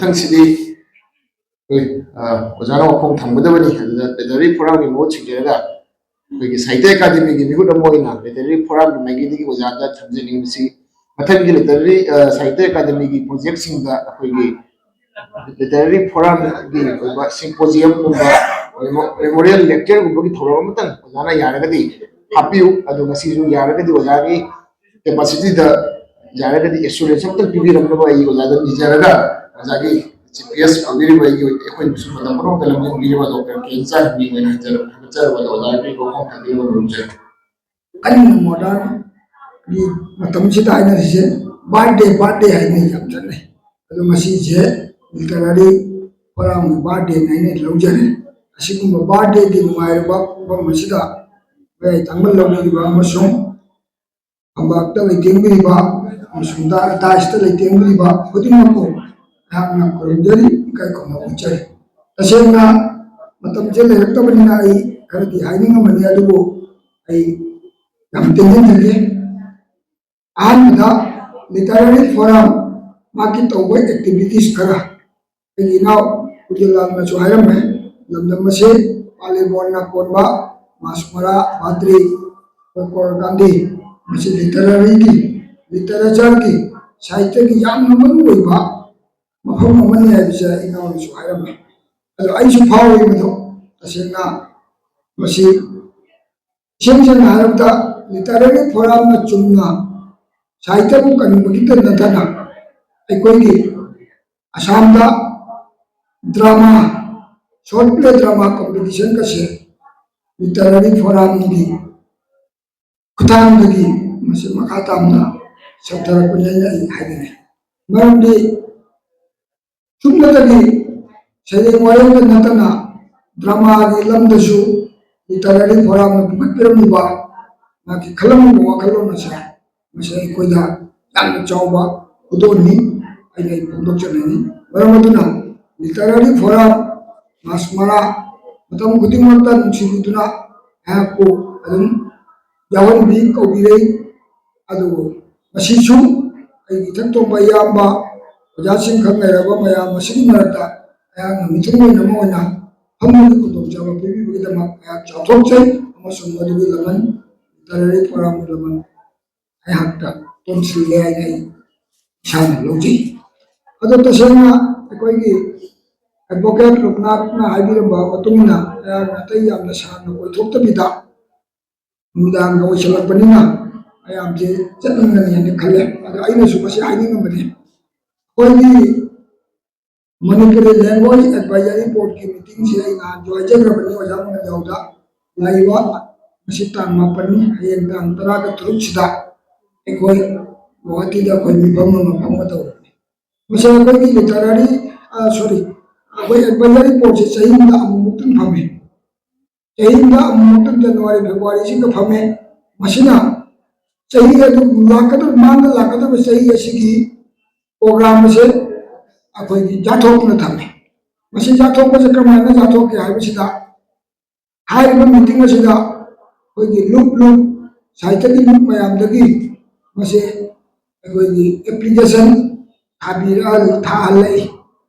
ꯃꯊꯪꯁꯤꯗꯤ ꯑꯣꯖꯥꯅ ꯋꯥꯐꯝ ꯊꯝꯒꯗꯕꯅꯤ ꯑꯗꯨꯗ ꯂꯤꯇꯔꯦꯔꯤ ꯐꯣꯔꯝꯒꯤ ꯃꯍꯨꯠ ꯁꯤꯟꯖꯔꯒ ꯑꯩꯈꯣꯏꯒꯤ ꯁꯥꯍꯤꯇ꯭ꯌ ꯑꯦꯀꯥꯗꯦꯃꯤꯒꯤ ꯃꯤꯍꯨꯠ ꯑꯃ ꯑꯣꯏꯅ ꯂꯤꯇꯔꯦꯔꯤ ꯐꯣꯔꯝꯒꯤ ꯃꯥꯏꯀꯩꯗꯒꯤ ꯑꯣꯖꯥꯗ ꯊꯝꯖꯅꯤꯡꯕꯁꯤ ꯃꯊꯪꯒꯤ ꯂꯤꯇꯔꯦꯔꯤ ꯁꯥꯍꯤꯇ꯭ꯌ ꯑꯦꯀꯥꯗꯦꯃꯤꯒꯤ ꯄ꯭ꯔꯣꯖꯦꯛꯁꯤꯡꯗ ꯑꯩꯈꯣꯏꯒꯤ ꯂꯤꯇꯔꯦꯔꯤ ꯐꯣꯔꯝꯒꯤ ꯑꯣꯏꯕ ꯁꯤꯝꯄꯣꯖꯤꯌꯝꯒꯨꯝꯕ ꯃꯦꯃꯣꯔꯤꯌꯦꯜ ꯂꯦꯛꯆꯔꯒꯨꯝꯕꯒꯤ ꯊꯧꯔꯝ ꯑꯃꯇꯪ ꯑꯣꯖꯥꯅ ꯌꯥꯔꯒꯗꯤ ꯍꯥꯞꯄꯤꯌꯨ ꯑꯗꯨ ꯉꯁꯤꯁꯨ ꯌꯥꯔꯒꯗꯤ ꯑꯣꯖꯥꯒꯤ ꯀꯦꯄꯥꯁꯤꯇꯤꯗ ꯌꯥꯔꯒꯗꯤ ꯑꯦꯁꯨꯔꯦꯟꯁ ꯑꯃꯇꯪ ꯄꯤꯕꯤꯔꯝꯅꯕ ꯑꯩ ꯑꯣꯖꯥꯗ ꯅꯤꯖꯔꯒ ꯑꯣꯖꯥꯒꯤ ꯆꯤꯐ ꯒꯦꯁ ꯑꯣꯏꯕꯤꯔꯤꯕ ꯑꯩꯈꯣꯏꯅꯁꯨ ꯃꯇꯝ ꯄꯨꯝꯅꯃꯛꯇ ꯂꯝꯖꯤꯡꯕꯤꯔꯤꯕ ꯗꯣꯛꯇꯔ ꯀꯦꯟꯆꯥꯟꯕꯤ ꯑꯣꯏꯅ ꯍꯥꯏꯖꯔꯕꯗ ꯑꯣꯖꯥꯒꯤ ꯋꯥꯐꯝ ꯊꯝꯕꯤꯔꯕ ꯉꯝꯖꯩ ꯑꯩꯅ ꯃꯣꯗꯔꯟꯒꯤ ꯃꯇꯝꯁꯤꯗ ꯍꯥꯏꯅꯔꯤꯁꯦ ꯕꯥꯔꯊꯗꯦ ꯍꯥꯏꯅ ꯌꯥꯝ ꯆꯠꯅꯩ ꯑꯗꯣ ꯃꯁꯤꯁꯦ ꯂꯤꯇꯔꯦꯔꯤ ꯐꯣꯔꯝꯒꯤ ꯕꯥꯔꯊꯗꯦ ꯍꯥꯏꯅ ꯂꯧꯖꯔꯦ ꯑꯁꯤꯒꯨꯝꯕ ꯕꯥꯔꯊꯗꯦꯒꯤ ꯅꯨꯡꯉꯥꯏꯔꯕ ꯃꯐꯝ ꯑꯁꯤꯗ ꯃꯌꯥꯏ ꯊꯪꯕ ꯂꯧꯕꯤꯔꯤꯕ ꯑꯃꯁꯨꯡ ꯐꯝꯕꯥꯛꯇ ꯂꯩꯇꯦꯡꯕꯤꯔꯤꯕ ꯑꯃꯁꯨꯡ ꯗꯥꯏꯁꯇ ꯂꯩꯇꯦꯡꯕꯤꯔꯤꯕ ꯈꯨꯗꯤꯡꯃꯛꯄꯨ ꯑꯩꯍꯥꯛꯅ ꯈꯨꯔꯨꯝꯖꯔꯤ ꯏꯀꯥꯏ ꯈꯨꯝꯅꯕ ꯎꯠꯆꯔꯤ ꯇꯁꯦꯡꯅ ꯃꯇꯝꯁꯦ ꯂꯩꯔꯛꯇꯕꯅꯤꯅ ꯑꯩ ꯈꯔꯗꯤ ꯍꯥꯏꯅꯤꯡꯉꯝꯕꯅꯤ ꯑꯗꯨꯕꯨ ꯑꯩ ꯌꯥꯝ ꯇꯦꯟꯖꯟꯖꯒꯦ ꯑꯍꯥꯟꯕꯗ ꯂꯤꯇꯔꯦꯔꯤ ꯐꯣꯔꯝ ꯃꯥꯒꯤ ꯇꯧꯕ ꯑꯦꯛꯇꯤꯚꯤꯇꯤꯁ ꯈꯔ ꯑꯩꯒꯤ ꯏꯅꯥꯎ ꯎꯖꯦꯂꯥꯜꯅꯁꯨ ꯍꯥꯏꯔꯝꯃꯦ ꯂꯝꯗꯝ ꯑꯁꯤ ꯄꯥꯂꯦꯕꯣꯟꯅ ꯀꯣꯟꯕ ꯃꯥꯁꯃꯔꯥ ꯚꯥꯇ꯭ꯔꯤ ꯀꯣꯔ ꯒꯥꯟꯙꯤ ꯃꯁꯤ ꯂꯤꯇꯔꯦꯔꯤꯒꯤ ꯂꯤꯇꯔꯦꯆꯔꯒꯤ ꯁꯥꯍꯤꯇ꯭ꯌꯒꯤ ꯌꯥꯝꯅ ꯃꯔꯨꯑꯣꯏꯕ ꯃꯐꯝ ꯑꯃꯅꯤ ꯍꯥꯏꯕꯁꯦ ꯏꯅꯥꯎꯅꯁꯨ ꯍꯥꯏꯔꯝꯃꯦ ꯑꯗꯣ ꯑꯩꯁꯨ ꯐꯥꯎꯏ ꯃꯗꯨ ꯇꯁꯦꯡꯅ ꯃꯁꯤ ꯏꯁꯦꯡ ꯁꯦꯡꯅ ꯍꯥꯏꯔꯕꯗ ꯂꯤꯇꯔꯦꯔꯤ ꯐꯣꯔꯝꯅ ꯆꯨꯝꯅ ꯁꯥꯍꯤꯇ꯭ꯌꯕꯨ ꯀꯟꯕꯒꯤꯇ ꯅꯠꯇꯅ ꯑꯩꯈꯣꯏꯒꯤ ꯑꯁꯥꯝꯗ ꯗ꯭ꯔꯃꯥ ꯁꯣꯔꯠ ꯄ꯭ꯂꯦ ꯗ꯭ꯔꯃꯥ ꯀꯣꯝꯄꯤꯇꯤꯁꯟꯒꯁꯦ ꯂꯤꯇꯔꯦꯔꯤ ꯐꯣꯔꯝꯒꯤ ꯈꯨꯠꯊꯥꯡꯗꯒꯤ ꯃꯁꯤ ꯃꯈꯥ ꯇꯥꯅ ꯁꯧꯊꯔꯛꯄꯅꯤ ꯑꯩ ꯍꯥꯏꯅꯤꯡꯉꯤ ꯃꯔꯝꯗꯤ ꯁꯨꯞꯅꯇꯒꯤ ꯁꯩꯔꯦꯡ ꯋꯥꯔꯦꯡꯗ ꯅꯠꯇꯅ ꯗ꯭ꯔꯃꯥꯒꯤ ꯂꯝꯗꯁꯨ ꯂꯤꯇꯔꯦꯔꯤ ꯐꯣꯔꯝꯅ ꯄꯨꯈꯠꯄꯤꯔꯝꯂꯤꯕ ꯃꯥꯒꯤ ꯈꯜꯂꯝꯂꯤꯕ ꯋꯥꯈꯜꯂꯣꯟ ꯑꯁꯦ ꯃꯁꯤ ꯑꯩꯈꯣꯏꯗ ꯌꯥꯝꯅ ꯆꯥꯎꯕ ꯈꯨꯗꯣꯜꯅꯤ ꯑꯩꯅ ꯐꯣꯡꯗꯣꯛꯆꯅꯤꯡꯉꯤ ꯃꯔꯝ ꯑꯗꯨꯅ ꯂꯤꯇꯔꯦꯔꯤ ꯐꯣꯔꯝ ꯃꯥꯁꯃꯔꯥ ꯃꯇꯝ ꯈꯨꯗꯤꯡꯃꯛꯇ ꯅꯨꯡꯁꯤꯕꯤꯗꯨꯅ ꯑꯩꯍꯥꯛꯄꯨ ꯑꯗꯨꯝ ꯌꯥꯎꯍꯟꯕꯤ ꯀꯧꯕꯤꯔꯛꯏ ꯑꯗꯨꯕꯨ ꯃꯁꯤꯁꯨ ꯑꯩꯒꯤ ꯏꯊꯛ ꯊꯣꯡꯕ ꯏꯌꯥꯝꯕ ꯑꯣꯖꯥꯁꯤꯡ ꯈꯛ ꯂꯩꯔꯕ ꯃꯌꯥꯝ ꯑꯁꯤꯒꯤ ꯃꯔꯛꯇ ꯑꯩꯍꯥꯛꯅ ꯃꯤꯊꯨꯡꯂꯦꯟ ꯑꯃ ꯑꯣꯏꯅ ꯐꯝꯕꯒꯤ ꯈꯨꯗꯣꯡꯆꯥꯕ ꯄꯤꯕꯤꯕꯒꯤꯗꯃꯛ ꯑꯩꯍꯥꯛ ꯆꯥꯎꯊꯣꯛꯆꯩ ꯑꯃꯁꯨꯡ ꯃꯗꯨꯒꯤ ꯂꯃꯟ ꯂꯤꯇꯔꯦꯔꯤ ꯐꯣꯔꯝꯒꯤ ꯂꯃꯟ ꯑꯩꯍꯥꯛꯇ ꯇꯣꯟꯁꯤꯜꯂꯦ ꯍꯥꯏꯅ ꯑꯩ ꯏꯁꯥꯅ ꯂꯧꯖꯩ ꯑꯗꯣ ꯇꯁꯦꯡꯅ ꯑꯩꯈꯣꯏꯒꯤ ꯑꯦꯗꯚꯣꯀꯦꯠ ꯂꯣꯛꯅꯥꯊꯅ ꯍꯥꯏꯕꯤꯔꯝꯕ ꯃꯇꯨꯡꯏꯟꯅ ꯑꯩꯍꯥꯛꯅ ꯑꯇꯩ ꯌꯥꯝꯅ ꯁꯥꯡꯅ ꯑꯣꯏꯊꯣꯛꯇꯕꯤꯗ ꯅꯨꯃꯤꯗꯥꯡꯒ ꯑꯣꯏꯁꯤꯜꯂꯛꯄꯅꯤꯅ ꯃꯌꯥꯝꯁꯦ ꯆꯠꯅꯤꯡꯒꯅꯤ ꯍꯥꯏꯅ ꯈꯜꯂꯦ ꯑꯗꯣ ꯑꯩꯅꯁꯨ ꯃꯁꯤ ꯍꯥꯏꯅꯤꯡꯉꯝꯕꯅꯤ ꯑꯩꯈꯣꯏꯒꯤ ꯃꯅꯤꯄꯨꯔꯤ ꯂꯦꯡꯒ꯭ꯋꯦꯖ ꯑꯦꯗꯚꯥꯏꯖꯔꯤ ꯕꯣꯔꯗꯀꯤ ꯃꯤꯇꯤꯡꯁꯦ ꯑꯩ ꯅꯍꯥꯟꯁꯨ ꯍꯥꯏꯖꯈ꯭ꯔꯕꯅꯤ ꯑꯣꯖꯥ ꯃꯉꯥꯟꯖꯥꯎꯗ ꯂꯩꯕ ꯃꯁꯤ ꯇꯥꯡ 9ꯅꯤ ꯍꯌꯦꯡ ꯇꯥꯡ 13ꯁꯤꯗ ꯑꯩꯈꯣꯏ ꯒꯨꯋꯥꯍꯥꯇꯤꯗ ꯑꯩꯈꯣꯏ ꯃꯤꯐꯝ ꯑꯃ ꯐꯝꯒꯗꯧꯔꯤꯕꯅꯤ ꯃꯁꯤ ꯑꯩꯈꯣꯏꯒꯤ ꯂꯤꯇꯔꯦꯔꯤ ꯑꯩꯈꯣꯏ ꯑꯦꯗꯚꯥꯏꯖꯔꯤ ꯕꯣꯔꯗꯁꯦ ꯆꯍꯤ ꯑꯃꯗ ꯑꯃꯨꯛꯇꯪ ꯐꯝꯃꯤ ꯆꯍꯤ ꯑꯃꯗ ꯑꯃꯨꯛꯇꯪ ꯖꯅꯋꯥꯔꯤ ꯐꯦꯕ꯭ꯔꯨꯋꯥꯔꯤꯁꯤꯒ ꯐꯝꯃꯦ ꯃꯁꯤꯅ ꯆꯍꯤ ꯑꯗꯨ ꯃꯥꯡꯗ ꯂꯥꯛꯀꯗꯕ ꯆꯍꯤ ꯑꯁꯤꯒꯤ ꯄ꯭ꯔꯣꯒ꯭ꯔꯥꯝ ꯑꯁꯦ ꯑꯩꯈꯣꯏꯒꯤ ꯌꯥꯠꯊꯣꯛꯇꯨꯅ ꯊꯝꯃꯤ ꯃꯁꯤ ꯌꯥꯠꯊꯣꯛꯄꯁꯦ ꯀꯔꯝꯍꯥꯏꯅ ꯌꯥꯠꯊꯣꯛꯀꯦ ꯍꯥꯏꯕꯁꯤꯗ ꯍꯥꯏꯔꯤꯕ ꯃꯤꯇꯤꯡ ꯑꯁꯤꯗ ꯑꯩꯈꯣꯏꯒꯤ ꯂꯨꯞ ꯁꯥꯍꯤꯇ꯭ꯌꯒꯤ ꯂꯨꯞ ꯃꯌꯥꯝꯗꯒꯤ ꯃꯁꯤ ꯑꯩꯈꯣꯏꯒꯤ ꯑꯦꯄ꯭ꯂꯤꯀꯦꯁꯟ ꯊꯥꯍꯜꯂꯛꯏ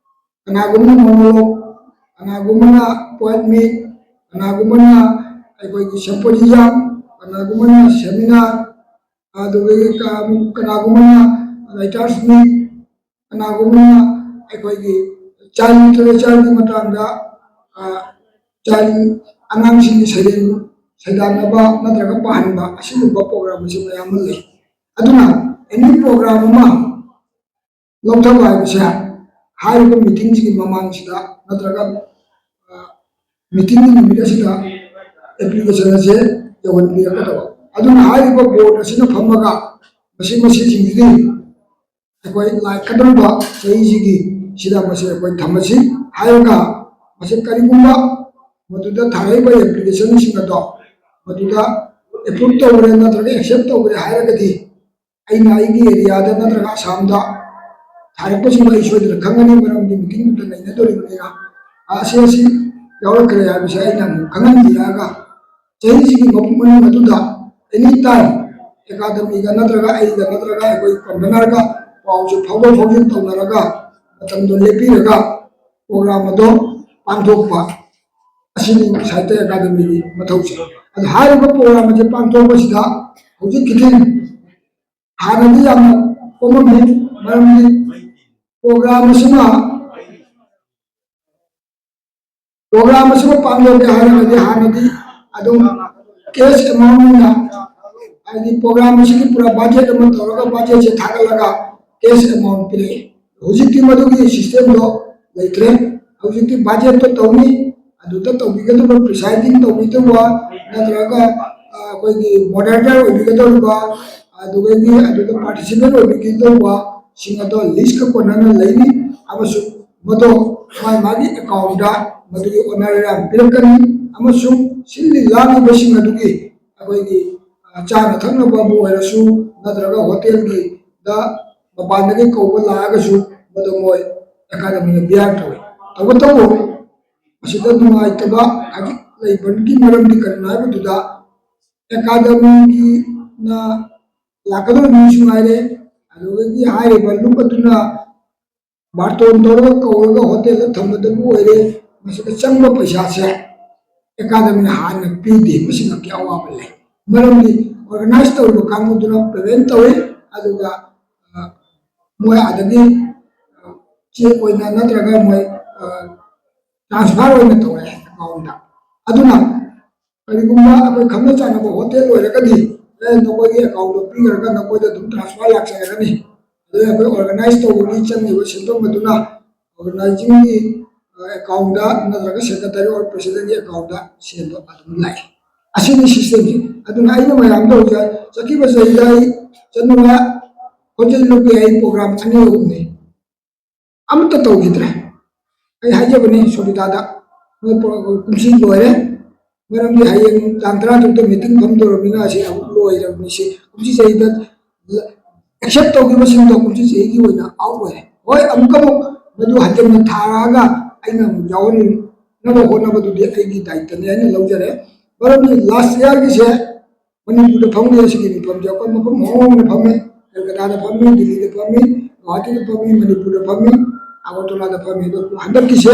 ꯀꯅꯥꯒꯨꯝꯕꯅ ꯃꯣꯅꯣꯂꯣꯛ ꯀꯅꯥꯒꯨꯝꯕꯅ ꯄꯣꯏꯠ ꯃꯤꯠ ꯀꯅꯥꯒꯨꯝꯕꯅ ꯑꯩꯈꯣꯏꯒꯤ ꯁꯦꯝꯄꯣꯖꯤꯌꯝ ꯀꯅꯥꯒꯨꯝꯕꯅ ꯁꯦꯃꯤꯅꯥꯔ ꯑꯗꯨꯗꯒꯤ ꯀꯅꯥꯒꯨꯝꯕꯅ ꯔꯥꯏꯇꯔꯁ ꯃꯤꯠ ꯀꯅꯥꯒꯨꯝꯕꯅ ꯑꯩꯈꯣꯏꯒꯤ ꯆꯥꯏꯜ ꯂꯤꯇꯔꯦꯆꯔꯒꯤ ꯃꯇꯥꯡꯗ ꯑꯉꯥꯡꯁꯤꯡꯒꯤ ꯁꯩꯔꯦꯡ ꯁꯩꯗꯥꯟꯅꯕ ꯅꯠꯇ꯭ꯔꯒ ꯄꯥꯍꯟꯕ ꯑꯁꯤꯒꯨꯝꯕ ꯄ꯭ꯔꯣꯒ꯭ꯔꯥꯝ ꯑꯁꯤ ꯃꯌꯥꯝ ꯑꯃ ꯂꯩ ꯑꯗꯨꯅ ꯑꯦꯅꯤ ꯄ꯭ꯔꯣꯒ꯭ꯔꯥꯝ ꯑꯃ ꯂꯧꯊꯕ ꯍꯥꯏꯕꯁꯦ ꯍꯥꯏꯔꯤꯕ ꯃꯤꯇꯤꯡꯁꯤꯒꯤ ꯃꯃꯥꯡꯁꯤꯗ ꯅꯠꯇ꯭ꯔꯒ ꯃꯤꯇꯤꯡꯒꯤ ꯅꯨꯃꯤꯠ ꯑꯁꯤꯗ ꯑꯦꯄ꯭ꯂꯤꯀꯦꯁꯟ ꯑꯁꯦ ꯌꯧꯍꯟꯕꯤꯔꯛꯀꯗꯕ ꯑꯗꯨꯅ ꯍꯥꯏꯔꯤꯕ ꯕꯣꯔꯗ ꯑꯁꯤꯅ ꯐꯝꯃꯒ ꯃꯁꯤꯁꯤꯡꯁꯤꯗꯤ ꯑꯩꯈꯣꯏ ꯂꯥꯛꯀꯗꯧꯔꯤꯕ ꯆꯍꯤꯁꯤꯒꯤ ꯁꯤꯗ ꯃꯁꯤ ꯑꯩꯈꯣই ꯊꯝꯃꯁꯤ ꯍꯥꯏꯔꯒ ꯃꯁꯤ ꯀꯔꯤꯒꯨꯝꯕ ꯃꯗꯨꯗ ꯊꯥꯔꯛꯏꯕ ꯑꯦꯄ꯭ꯂꯤꯀꯦꯁꯟꯁꯤꯡ ꯑꯗꯣ ꯃꯗꯨꯗ ꯑꯦꯄ꯭ꯔꯨꯞ ꯇꯧꯈ꯭ꯔꯦ ꯅꯠꯇ꯭ꯔꯒ ꯑꯦꯛꯁꯦꯞ ꯇꯧꯈ꯭ꯔꯦ ꯍꯥꯏꯔꯒꯗꯤ ꯑꯩꯅ ꯑꯩꯒꯤ ꯑꯦꯔꯤꯌꯥꯗ ꯅꯠꯇ꯭ꯔꯒ ꯑꯁꯥꯝꯗ ꯊꯥꯔꯛꯄꯁꯤꯡꯗꯣ ꯑꯩ ꯁꯣꯏꯗꯅ ꯈꯪꯒꯅꯤ ꯃꯔꯝꯗꯤ ꯃꯤꯇꯤꯡꯗꯨꯗ ꯂꯩꯅꯗꯣꯔꯤꯕꯅꯤꯅ ꯑꯁꯤ ꯌꯥꯎꯔꯛꯈ꯭ꯔꯦ ꯍꯥꯏꯕꯁꯦ ꯑꯩꯅ ꯈꯪꯍꯟꯕꯤꯔꯛꯑꯒ ꯆꯍꯤꯁꯤꯒꯤ ꯃꯅꯨꯡ ꯑꯗꯨꯗ ꯑꯦꯅꯤ ꯇꯥꯏꯝ ꯑꯦꯀꯥꯗꯃꯤꯒ ꯅꯠꯇ꯭ꯔꯒ ꯑꯩꯒ ꯅꯠꯇ꯭ꯔꯒ ꯑꯩꯈꯣꯏ ꯀꯟꯚꯦꯅꯔꯒ ꯄꯥꯎꯁꯦ ꯐꯥꯎꯗꯣꯛ ꯐꯥꯎꯖꯤꯟ ꯇꯧꯅꯔꯒ ꯃꯇꯝꯗꯣ ꯂꯦꯞꯄꯤꯔꯒ ꯄ꯭ꯔꯣꯒ꯭ꯔꯥꯝ ꯑꯗꯣ ꯄꯥꯡꯊꯣꯛꯄ ꯑꯁꯤꯅꯤ ꯁꯥꯍꯤꯇ꯭ꯌ ꯑꯦꯀꯥꯗꯃꯤꯒꯤ ꯃꯊꯧꯁꯦ ꯑꯗꯣ ꯍꯥꯏꯔꯤꯕ ꯄ꯭ꯔꯣꯒ꯭ꯔꯥꯝ ꯑꯁꯤ ꯄꯥꯡꯊꯣꯛꯄꯁꯤꯗ ꯍꯧꯖꯤꯛ ꯈꯤꯇꯪ ꯍꯥꯟꯅꯗꯤ ꯌꯥꯝꯅ ꯀꯣꯝꯃꯝꯃꯤ ꯃꯔꯝꯗꯤ ꯄ꯭ꯔꯣꯒ꯭ꯔꯥꯝ ꯑꯁꯤꯃ ꯄꯥꯡꯊꯣꯛꯀꯦ ꯍꯥꯏꯔꯒꯗꯤ ꯍꯥꯟꯅꯗꯤ ꯑꯗꯨꯝ ꯀꯦꯁ ꯑꯦꯃꯥꯎꯟ ꯑꯣꯏꯅ ꯍꯥꯏꯗꯤ ꯄ꯭ꯔꯣꯒ꯭ꯔꯥꯝ ꯑꯁꯤꯒꯤ ꯄꯨꯔꯥ ꯕꯖꯦꯠ ꯑꯃ ꯇꯧꯔꯒ ꯕꯖꯦꯠꯁꯦ ꯊꯥꯒꯠꯂꯒ ꯀꯦꯁ ꯑꯦꯃꯥꯎꯟ ꯄꯤꯔꯛꯏ ꯍꯧꯖꯤꯛꯇꯤ ꯃꯗꯨꯒꯤ ꯁꯤꯁꯇꯦꯝꯗꯣ ꯂꯩꯇ꯭ꯔꯦ ꯍꯧꯖꯤꯛꯇꯤ ꯕꯖꯦꯠꯇꯣ ꯇꯧꯅꯤ ꯑꯗꯨꯗ ꯇꯧꯕꯤꯒꯗꯕ ꯄ꯭ꯔꯤꯁꯥꯏꯗꯤꯡ ꯇꯧꯕꯤꯗꯧꯕ ꯅꯠꯇ꯭ꯔꯒ ꯑꯩꯈꯣꯏꯒꯤ ꯃꯣꯗꯔꯦꯇꯔ ꯑꯣꯏꯕꯤꯒꯗꯧꯕ ꯑꯗꯨꯗꯒꯤ ꯑꯗꯨꯗ ꯄꯥꯔꯇꯤꯁꯤꯄꯦꯟ ꯑꯣꯏꯕꯤꯒꯗꯧꯕ ꯁꯤꯡ ꯑꯗꯣ ꯂꯤꯁꯀ ꯀꯣꯟꯅꯅ ꯂꯩꯅꯤ ꯑꯃꯁꯨꯡ ꯃꯗꯣ ꯃꯥꯒꯤ ꯑꯦꯀꯥꯎꯟꯗ ꯃꯗꯨꯒꯤ ꯑꯣꯅꯔꯦꯔꯥꯝ ꯄꯤꯔꯛꯀꯅꯤ ꯑꯃꯁꯨꯡ ꯁꯤꯜꯂꯤ ꯂꯥꯡꯂꯤꯕꯁꯤꯡ ꯑꯗꯨꯒꯤ ꯑꯩꯈꯣꯏꯒꯤ ꯆꯥꯅ ꯊꯛꯅꯕꯕꯨ ꯑꯣꯏꯔꯁꯨ ꯅꯠꯇ꯭ꯔꯒ ꯍꯣꯇꯦꯜꯒꯤꯗ ꯃꯄꯥꯟꯗꯒꯤ ꯀꯧꯕ ꯂꯥꯛꯑꯒꯁꯨ ꯃꯗꯨ ꯃꯣꯏ ꯑꯦꯀꯥꯗꯃꯤꯅ ꯕꯤꯌꯥꯔ ꯇꯧꯏ ꯇꯧꯕꯇꯕꯨ ꯃꯁꯤꯗ ꯅꯨꯡꯉꯥꯏꯇꯕ ꯍꯧꯖꯤꯛ ꯂꯩꯕꯒꯤ ꯃꯔꯝꯗꯤ ꯀꯔꯤꯅꯣ ꯍꯥꯏꯕꯗꯨꯗ ꯑꯦꯀꯥꯗꯃꯤꯒꯤꯅ ꯂꯥꯛꯀꯗꯕ ꯃꯤꯁꯨ ꯉꯥꯏꯔꯦ ꯑꯗꯨꯗꯒꯤ ꯍꯥꯏꯔꯤꯕ ꯂꯨꯞ ꯑꯗꯨꯅ ꯕꯥꯔꯇꯣꯟ ꯇꯧꯔꯒ ꯀꯧꯔꯒ ꯍꯣꯇꯦꯜꯗ ꯊꯝꯕꯗꯕꯨ ꯑꯣꯏꯔꯦ ꯃꯁꯤꯗ ꯆꯪꯕ ꯄꯩꯁꯥꯁꯦ ꯑꯦꯀꯥꯗꯃꯤꯅ ꯍꯥꯟꯅ ꯄꯤꯗꯦ ꯃꯁꯤꯃꯛꯀꯤ ꯑꯋꯥꯕ ꯂꯩ ꯃꯔꯝꯗꯤ ꯑꯣꯔꯒꯅꯥꯏꯖ ꯇꯧꯔꯤꯕ ꯀꯥꯡꯕꯨꯗꯨꯅ ꯄꯦꯃꯦꯟ ꯇꯧꯏ ꯑꯗꯨꯒ ꯃꯣꯏ ꯑꯗꯒꯤ ꯆꯦꯛ ꯑꯣꯏꯅ ꯅꯠꯇ꯭ꯔꯒ ꯃꯣꯏ ꯇ꯭ꯔꯥꯟꯁꯐꯔ ꯑꯣꯏꯅ ꯇꯧꯔꯦ ꯑꯦꯀꯥꯎꯟꯗ ꯑꯗꯨꯅ ꯀꯔꯤꯒꯨꯝꯕ ꯑꯩꯈꯣꯏ ꯈꯪꯅ ꯆꯥꯟꯅꯕ ꯍꯣꯇꯦꯜ ꯑꯣꯏꯔꯒꯗꯤ ꯅꯈꯣꯏꯒꯤ ꯑꯦꯀꯥꯎꯟꯗꯣ ꯄꯤꯈ꯭ꯔꯒ ꯅꯈꯣꯏꯗ ꯑꯗꯨꯝ ꯇ꯭ꯔꯥꯟꯁꯐꯔ ꯂꯥꯛꯆꯔꯒꯅꯤ ꯑꯗꯨꯒ ꯑꯩꯈꯣꯏ ꯑꯣꯔꯒꯅꯥꯏꯖ ꯇꯧꯕꯒꯤ ꯆꯪꯉꯤꯕ ꯁꯦꯟꯐꯝ ꯑꯗꯨꯅ ꯑꯣꯔꯒꯅꯥꯏꯖꯤꯡꯒꯤ ꯑꯦꯀꯥꯎꯟꯗ ꯅꯠꯇ꯭ꯔꯒ ꯁꯦꯀ꯭ꯔꯦꯇꯔꯤ ꯑꯣꯔ ꯄ꯭ꯔꯦꯁꯤꯗꯦꯟꯒꯤ ꯑꯦꯀꯥꯎꯟꯗ ꯁꯦꯟꯗꯣ ꯑꯗꯨꯝ ꯂꯥꯛꯏ ꯑꯁꯤꯅꯤ ꯁꯤꯁꯇꯦꯝꯁꯤ ꯑꯗꯨꯅ ꯑꯩꯅ ꯃꯌꯥꯝꯗ ꯍꯧꯖꯤꯛ ꯆꯠꯈꯤꯕ ꯆꯍꯤꯗ ꯑꯩ ꯆꯠꯅꯕ ꯍꯣꯇꯦꯜꯒꯤ ꯑꯩ ꯄ꯭ꯔꯣꯒ꯭ꯔꯥꯝ 2-3 ꯑꯃꯠꯇ ꯇꯧꯈꯤꯗ꯭ꯔꯦ ꯑꯩ ꯍꯥꯏꯖꯕꯅꯤ ꯁꯣꯕꯤꯇꯥꯗ ꯀꯨꯝꯁꯤ ꯂꯣꯏꯔꯦ ꯃꯔꯝꯗꯤ ꯍꯌꯦꯡ ꯇꯥꯡ 16ꯇ ꯃꯤꯇꯤꯡ ꯐꯝꯗꯧꯔꯕꯅꯤꯅ ꯑꯁꯤ ꯑꯃꯨꯛ ꯂꯣꯏꯔꯕꯅꯤ ꯁꯤ ꯀꯨꯝꯁꯤ ꯆꯍꯤꯗ ꯑꯦꯛꯁꯦꯞ ꯇꯧꯈꯤꯕꯁꯤꯡꯗꯣ ꯀꯨꯝꯁꯤ ꯆꯍꯤꯒꯤ ꯑꯣꯏꯅ ꯑꯥꯎꯠ ꯑꯣꯏꯔꯦ ꯍꯣꯏ ꯑꯃꯨꯛ ꯃꯗꯨ ꯍꯟꯖꯤꯟꯅ ꯊꯥꯔꯛꯑꯒ ꯑꯩꯅ ꯑꯃꯨꯛ ꯌꯥꯎꯍꯟꯅꯕ ꯍꯣꯠꯅꯕꯗꯨꯗꯤ ꯑꯩꯒꯤ ꯗꯥꯏꯇꯅꯤ ꯍꯥꯏꯅ ꯂꯧꯖꯔꯦ ꯃꯔꯝꯗꯤ ꯂꯥꯁ ꯏꯌꯥꯔꯒꯤꯁꯦ ꯃꯅꯤꯄꯨꯔꯗ ꯐꯝꯃꯤ ꯑꯁꯤꯒꯤ ꯃꯐꯝꯁꯦ ꯑꯩꯈꯣꯏ ꯃꯐꯝ ꯍꯣꯡꯅ ꯐꯝꯃꯤ ꯀꯜꯀꯇꯥꯗ ꯐꯝꯃꯤ ꯗꯤꯜꯂꯤꯗ ꯐꯝꯃꯤ ꯒꯨꯋꯥꯍꯥꯇꯤꯗ ꯐꯝꯃꯤ ꯃꯅꯤꯄꯨꯔꯗ ꯐꯝꯃꯤ ꯑꯒꯔꯇꯂꯥꯗ ꯐꯝꯃꯤ ꯑꯗꯣ ꯍꯟꯗꯛꯀꯤꯁꯦ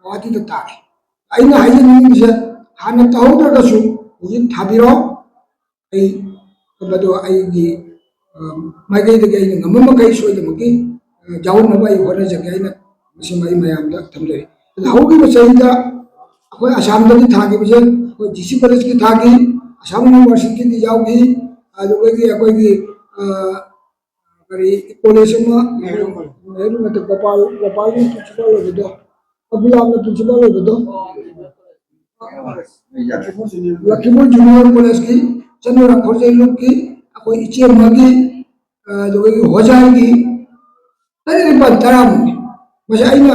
ꯒꯨꯋꯥꯍꯥꯇꯤꯗ ꯇꯥꯔꯦ ꯑꯩꯅ ꯍꯥꯏꯖꯅꯤꯡꯉꯤꯁꯦ ꯍꯥꯟꯅ ꯇꯧꯍꯧꯗ꯭ꯔꯒꯁꯨ ꯍꯧꯖꯤꯛ ꯊꯥꯕꯤꯔꯣ ꯑꯩ ꯃꯗꯨ ꯑꯩꯒꯤ ꯃꯥꯏꯀꯩꯗꯒꯤ ꯑꯩꯅ ꯉꯝꯕ ꯃꯈꯩ ꯁꯣꯏꯗꯅꯃꯛꯀꯤ ꯌꯥꯎꯅꯕ ꯑꯩ ꯍꯣꯠꯅꯖꯒꯦ ꯑꯩꯅ ꯃꯁꯤꯃ ꯑꯩ ꯃꯌꯥꯝꯗ ꯊꯝꯖꯔꯤ ꯑꯗꯨ ꯍꯧꯈꯤꯕ ꯆꯍꯤꯗ ꯑꯩꯈꯣꯏ ꯑꯁꯥꯝꯗꯒꯤ ꯊꯥꯈꯤꯕꯁꯦ ꯑꯩꯈꯣꯏ ꯗꯤ ꯁꯤ ꯀꯣꯂꯦꯖꯀꯤ ꯊꯥꯈꯤ ꯑꯁꯥꯝ ꯌꯨꯅꯤꯚꯔꯁꯤꯇꯤꯒꯤ ꯌꯥꯎꯈꯤ ꯑꯗꯨꯗꯒꯤ ꯑꯩꯈꯣꯏꯒꯤ ꯀꯔꯤ ꯀꯣꯂꯦꯖ ꯑꯃ ꯒꯣꯄꯥꯜꯒꯤ ꯄ꯭ꯔꯤꯟꯁꯤꯄꯥꯜ ꯑꯣꯏꯕꯗꯣ ꯑꯕꯨꯂꯥꯝꯅ ꯄ꯭ꯔꯤꯟꯁꯤꯄꯥꯜ ꯑꯣꯏꯕꯗꯣ ꯂꯛꯈꯤꯃꯄꯨꯔ ꯖꯨꯅꯤꯌꯔ ꯀꯣꯂꯦꯖꯀꯤ ꯆꯟꯅꯨꯔ ꯈꯣꯔꯖꯩꯂꯨꯞꯀꯤ ꯑꯩꯈꯣꯏ ꯏꯆꯦꯝꯃꯒꯤ ꯑꯗꯨꯗꯒꯤ ꯍꯣꯖꯥꯏꯒꯤ 9-10 ꯃꯁꯤ ꯑꯩꯅ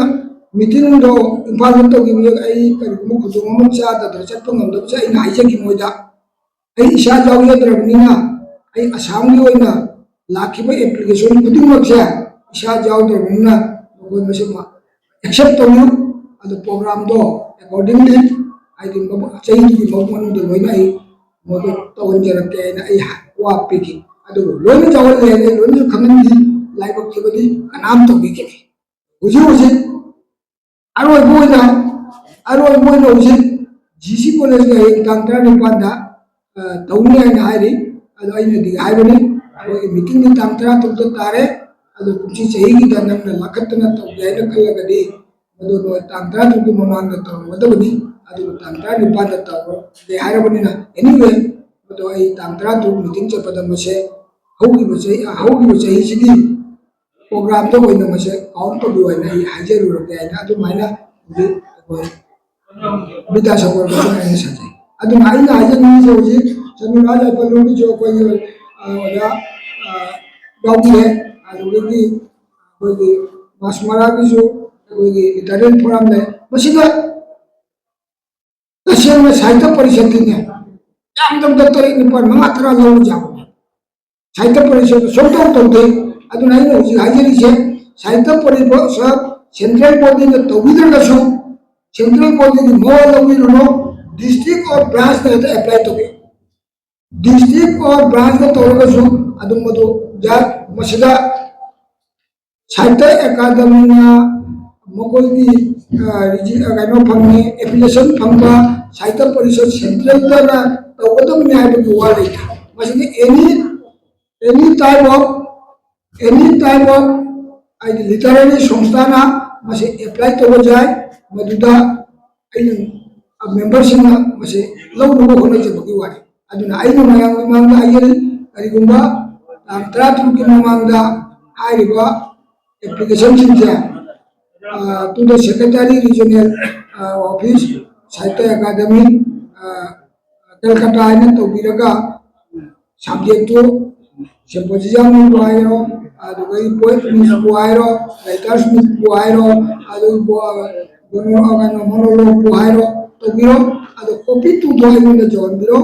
ꯃꯤꯇꯤꯡꯗꯣ ꯏꯝꯐꯥꯜꯗ ꯇꯧꯈꯤꯕ ꯑꯩ ꯀꯔꯤꯒꯨꯝꯕ ꯈꯨꯗꯣꯡ ꯑꯃ ꯆꯥꯗꯅ ꯆꯠꯄ ꯉꯝꯗꯕꯁꯦ ꯑꯩꯅ ꯍꯥꯏꯖꯈꯤ ꯃꯣꯏꯗ ꯑꯩ ꯏꯁꯥ ꯌꯥꯎꯖꯗ꯭ꯔꯕꯅꯤꯅ ꯑꯩ ꯑꯁꯥꯝꯒꯤ ꯑꯣꯏꯅ ꯂꯥꯛꯈꯤꯕ ꯑꯦꯄ꯭ꯂꯤꯀꯦꯁꯟ ꯈꯨꯗꯤꯡꯃꯛꯁꯦ ꯏꯁꯥ ꯌꯥꯎꯗ꯭ꯔꯕꯅꯤꯅ ꯃꯈꯣꯏ ꯃꯁꯤꯃ ꯑꯦꯛꯁꯦꯞ ꯇꯧꯅꯨ ꯑꯗꯨ ꯄ꯭ꯔꯣꯒ꯭ꯔꯥꯝꯗꯣ ꯑꯦꯀꯣꯔꯗꯤꯡꯂꯤ ꯍꯥꯏꯗꯤ ꯆꯍꯤꯗꯨꯒꯤ ꯃꯅꯨꯡꯗ ꯂꯣꯏꯅ ꯑꯩ ꯃꯗꯨ ꯇꯧꯍꯟꯖꯔꯛꯀꯦ ꯍꯥꯏꯅ ꯑꯩ ꯋꯥ ꯄꯤꯈꯤ ꯑꯗꯨꯕꯨ ꯂꯣꯏꯅ ꯌꯥꯎꯍꯜꯂꯦ ꯑꯩ ꯂꯣꯏꯅꯁꯨ ꯈꯪꯍꯟꯈꯤ ꯂꯥꯏꯕꯛ ꯊꯤꯕꯗꯤ ꯀꯅꯥꯝ ꯇꯧꯕꯤꯈꯤꯗꯦ ꯍꯧꯖꯤꯛ ꯑꯔꯣꯏꯕ ꯑꯣꯏꯅ ꯍꯧꯖꯤꯛ ꯖꯤ ꯁꯤ ꯀꯣꯂꯦꯖꯀꯤ ꯍꯌꯦꯡ ꯇꯥꯡ 19ꯗ ꯇꯧꯅꯤ ꯍꯥꯏꯅ ꯍꯥꯏꯔꯤ ꯑꯗꯣ ꯑꯩꯅꯗꯤ ꯍꯥꯏꯕꯅꯤ ꯑꯩꯈꯣꯏꯒꯤ ꯃꯤꯇꯤꯡꯗꯤ ꯇꯥꯡ 13ꯗ ꯇꯥꯔꯦ ꯑꯗꯣ ꯀꯨꯝꯁꯤ ꯆꯍꯤꯒꯤꯗ ꯅꯪꯅ ꯂꯥꯈꯠꯇꯅ ꯇꯧꯒꯦ ꯍꯥꯏꯅꯈꯜꯂꯒꯗꯤ ꯃꯗꯨ ꯅꯣꯏ ꯇꯥꯡ 13ꯒꯤ ꯃꯃꯥꯡꯗ ꯇꯧꯔꯝꯒꯗꯕꯅꯤ ꯑꯗꯨꯒ ꯇꯥꯡ 19ꯗ ꯇꯧꯔꯒꯦ ꯍꯥꯏꯔꯕꯅꯤꯅ ꯑꯦꯅꯤꯋꯦ ꯃꯗꯨ ꯑꯩ ꯇꯥꯡ 13 ꯃꯤꯇꯤꯡ ꯆꯠꯄꯗ ꯃꯁꯦ ꯍꯧꯈꯤꯕ ꯆꯍꯤꯁꯤꯒꯤ ꯄ꯭ꯔꯣꯒ꯭ꯔꯥꯝꯗ ꯑꯣꯏꯅ ꯃꯁꯦ ꯀꯥꯎꯟ ꯇꯧꯕꯤꯌꯨ ꯍꯥꯏꯅ ꯑꯩ ꯍꯥꯏꯖꯔꯨꯔꯒꯦ ꯍꯥꯏꯅ ꯑꯗꯨꯃꯥꯏꯅ ꯍꯧꯖꯤꯛ ꯑꯩꯈꯣꯏ ꯕꯤꯗ꯭ꯌꯥꯁꯥꯒꯔꯗꯁꯨ ꯑꯩꯅ ꯁꯥꯖꯩ ꯑꯗꯨꯅ ꯑꯩꯅ ꯍꯥꯏꯖꯅꯤꯡꯉꯤꯁꯦ ꯍꯧꯖꯤꯛ ꯆꯅꯨꯔꯥ ꯂꯩꯄꯜꯂꯨꯒꯤꯁꯨ ꯑꯩꯈꯣꯏꯒꯤ ꯑꯣꯖꯥ ꯌꯥꯎꯕꯤꯔꯦ ꯑꯗꯨꯗꯒꯤ ꯑꯩꯈꯣꯏꯒꯤ ꯃꯥꯁꯃꯔꯥꯒꯤꯁꯨ ꯑꯩꯈꯣꯏꯒꯤ ꯂꯤꯇꯔꯦꯜ ꯐꯣꯔꯝ ꯂꯩ ꯃꯁꯤꯗ तसेंना साहित्य परिषदेने यामदम 9-10 लौर जाबने साहित्य परिषद सोमतौर तौदे अदुना आइना हजि हाइजरिसे साहित्य परिषद सेंट्रल बॉडी ने तौबिद्रगसु सेंट्रल बॉडी नि मवा लौबिरुनो डिस्ट्रिक्ट और ब्रांच ने अप्लाई तौबे डिस्ट्रिक्ट और ब्रांच ने तौरगसु अदुम मदु जा मसिदा साहित्य अकादमी मकोई कहो फंगे एप्लीकेशन फंगा साहित्य परिषद सेंट्रल तौगदबनी है वा लेते एनी टाइप ऑफ लिटरेरी संस्थान एप्लाई तब जाए मधुदा मेंबर लौनब होनाजबी वाले मयांग कहींगुब तरा तरुक ममांग application to the secretary regional office Sahitya Akademi Calcutta है तौर सब्जेक्ट सिम्पोजियम है पोएट है राइटर्स है मोनोलॉग है तौर कॉपी टू जोड़ो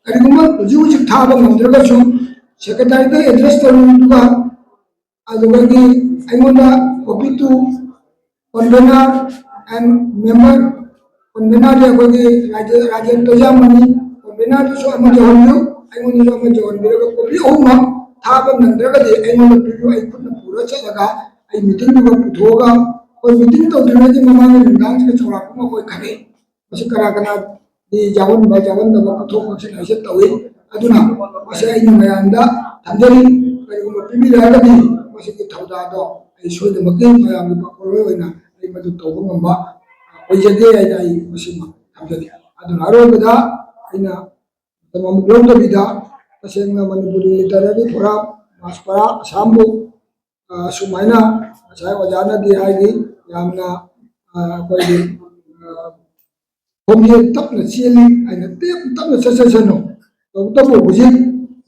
कहींगुब हूँ थाब गमद्रगू सेक्रेटरी एड्रेस तौर copy to convener and member convener Rajendra Jamni convener Johan copy अहम थाब नंद्रगदी खुद पूरा चलगा मीटिंग पुथोगा मीटिंग तौद्रीद ममांग नुदांग चौराक खने कना कना जावन जावनब पुथोसे तौई मैं थमजरी कहींगुब पीबीरगदी थौदादो सोदमकी मैं पाकोना मधु तब गम ओजगे थमजरी अरोबद लौदबीद तसेंग मनपुरी लिटरेरी फोरम मासपरा असम सूमायना ओजानदी होंगे तपन चेली तपन चसनो तब हूँ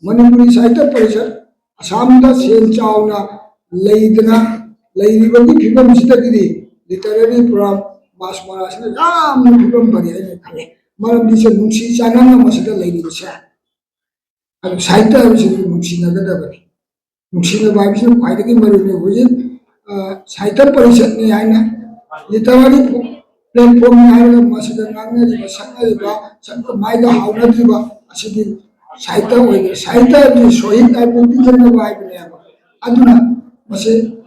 मनपुरी साहित्य परिषद असम सेल चावना फिवम से लिटरेरी फोरम मासपरा फिवम फरी खले मरमदी नुसी चानसे साहित्य नुसीनगदबनी नुसीनब है खाई मरुने हूँ साहित्य परिषद ने लिटरेरी प्लेटफॉर्म है सकब माइद हाउनद्रीब साहित्य साहित्य शहीद तीजनब है